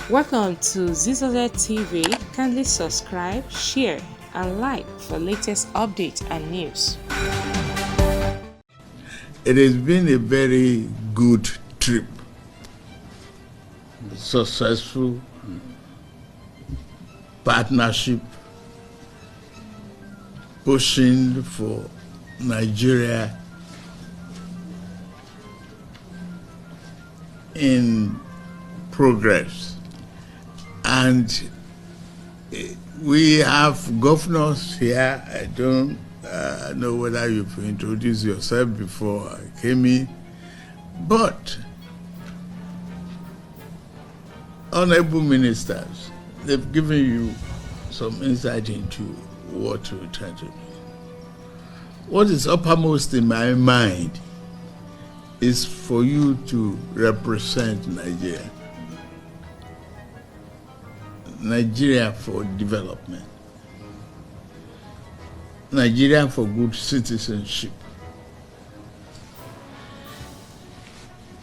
Welcome to Zisodel TV. Kindly subscribe, share, and like for latest updates and news. It has been a very good trip, successful partnership, pushing for Nigeria in progress. And we have governors here. I don't know whether you've introduced yourself before I came in, but honorable ministers, they've given you some insight into what we're trying to do. What is uppermost in my mind is for you to represent Nigeria. Nigeria for development. Nigeria for good citizenship.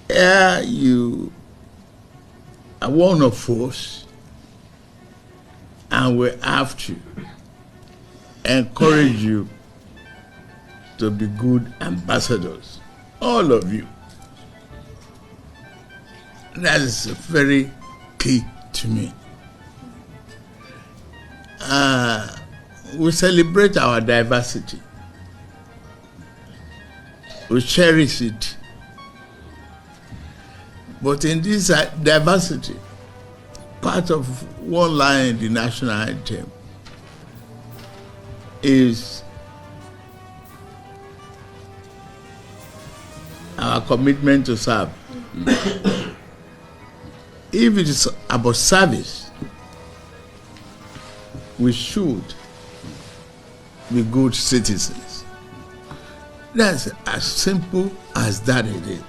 Here you are one of us, and we have to encourage you to be good ambassadors. All of you. That is very key to me. We celebrate our diversity. We cherish it. But in this diversity, part of one line in the national anthem is our commitment to serve. If it is about service, we should be good citizens. That's as simple as that it is.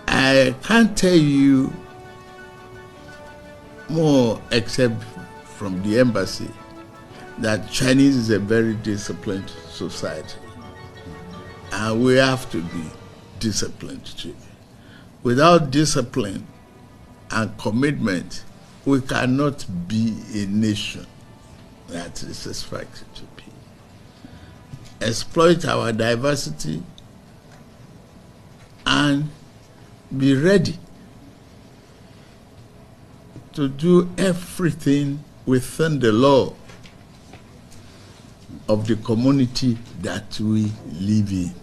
I can't tell you more except from the embassy that Chinese is a very disciplined society, and we have to be disciplined too. Without discipline and commitment, we cannot be a nation that is expected to be. Exploit our diversity and be ready to do everything within the law of the community that we live in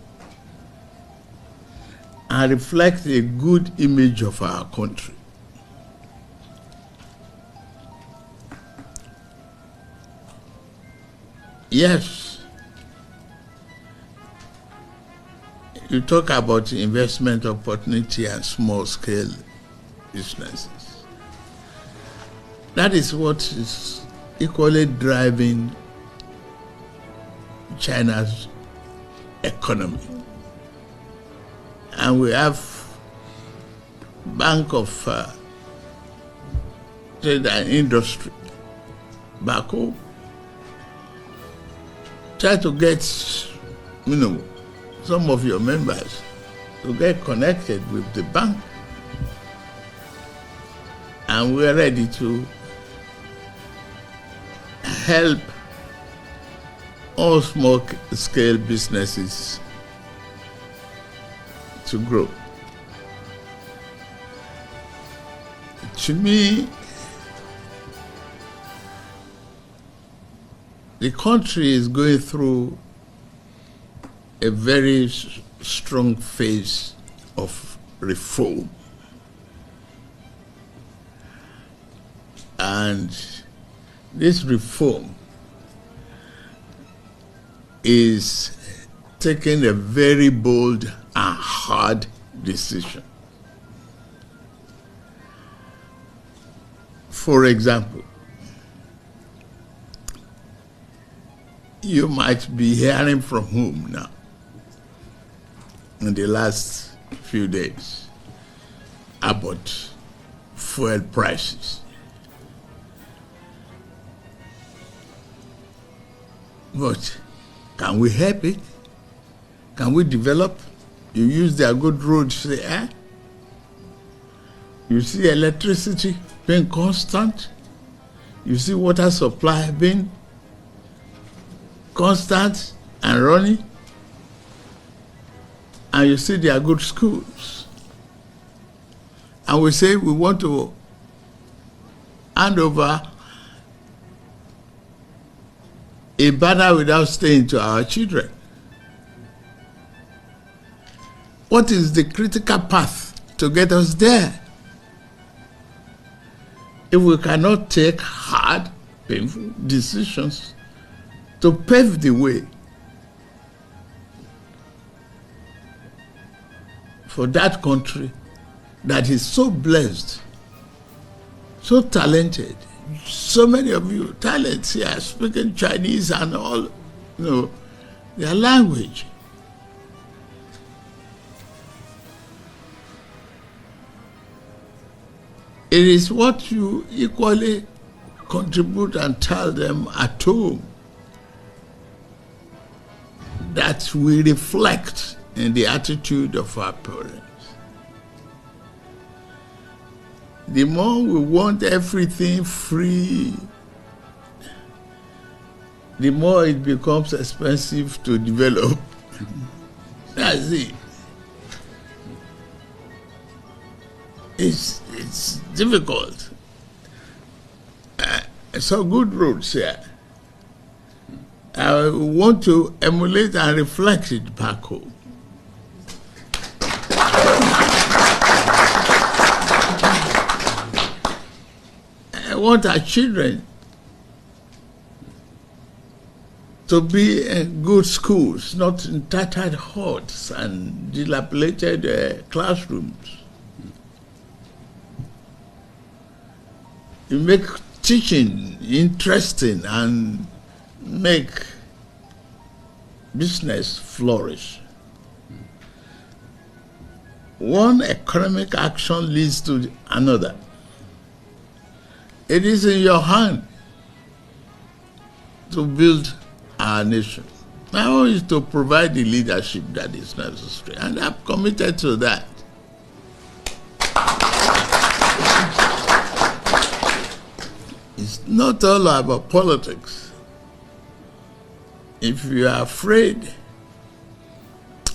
and reflect a good image of our country. Yes, you talk about investment opportunity and small-scale businesses. That is what is equally driving China's economy. And we have Bank of Trade and Industry back home. Try to get, some of your members to get connected with the bank. And we're ready to help all small-scale businesses to grow. To me, the country is going through a very strong phase of reform. And this reform is taking a very bold and hard decision. For example, you might be hearing from home now in the last few days about fuel prices. But can we help it? Can we develop? You use their good roads there. You see electricity being constant. You see water supply being constant and running. And you see their good schools. And we say we want to hand over a banner without staying to our children. What is the critical path to get us there? If we cannot take hard, painful decisions to pave the way for that country that is so blessed, so talented, so many of you talents here speaking Chinese and all, their language. It is what you equally contribute and tell them at home that we reflect in the attitude of our parents. The more we want everything free, the more it becomes expensive to develop. That's it. It's difficult. So good roads here. I want to emulate and reflect it back home. I want our children to be in good schools, not in tattered huts and dilapidated classrooms. You make teaching interesting and make business flourish. One economic action leads to another. It is in your hand to build our nation. My own is to provide the leadership that is necessary, and I'm committed to that. It's not all about politics. If you are afraid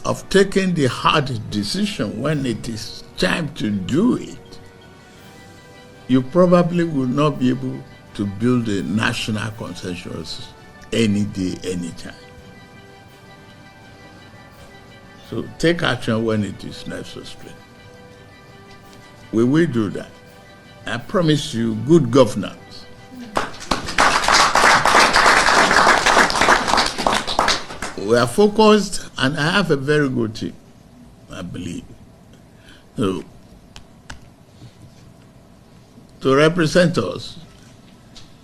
of taking the hard decision when it is time to do it, you probably will not be able to build a national consensus any day, anytime. So take action when it is necessary. We will do that. I promise you good governance. We are focused, and I have a very good team, I believe. So, to represent us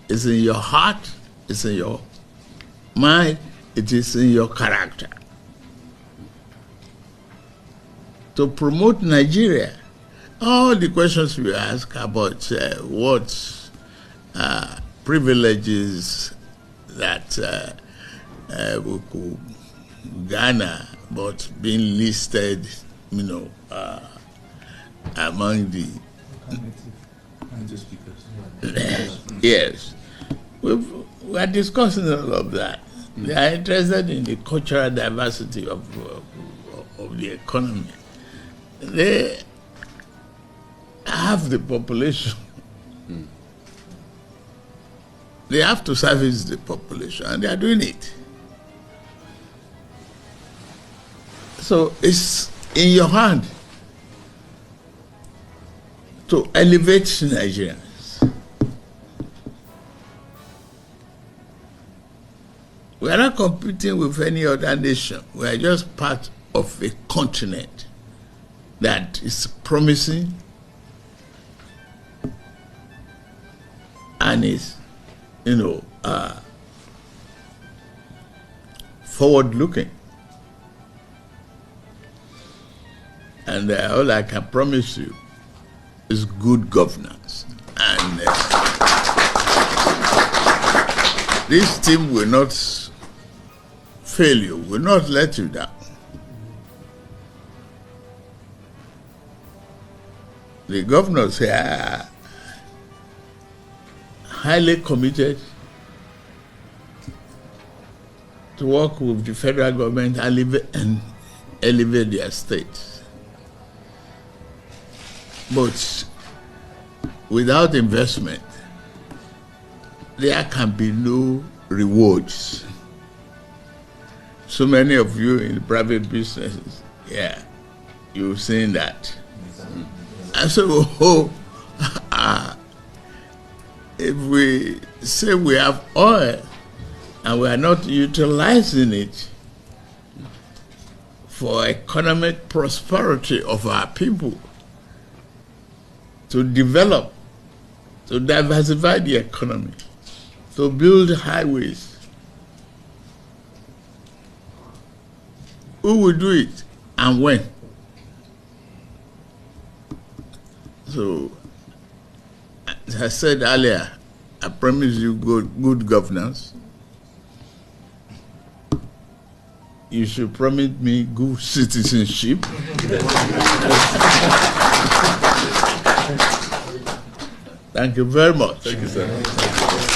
is in your heart, it's in your mind, it is in your character. To promote Nigeria, all the questions we ask about what privileges that we could garner, but being listed, among the yes, we are discussing all of that. They are interested in the cultural diversity of the economy. They have the population. They have to service the population, and they are doing it. So it's in your hand to elevate Nigerians. We are not competing with any other nation. We are just part of a continent that is promising and is, forward-looking. And all I can promise you is good governance. And this team will not fail you, will not let you down. The governors here are highly committed to work with the federal government and elevate their states. But without investment, there can be no rewards. So many of you in the private businesses, yeah, you've seen that. And so, if we say we have oil and we are not utilizing it for economic prosperity of our people, to develop, to diversify the economy, to build highways, who will do it and when? So, as I said earlier, I promise you good governance. You should promise me good citizenship. Thank you very much. Thank you, sir.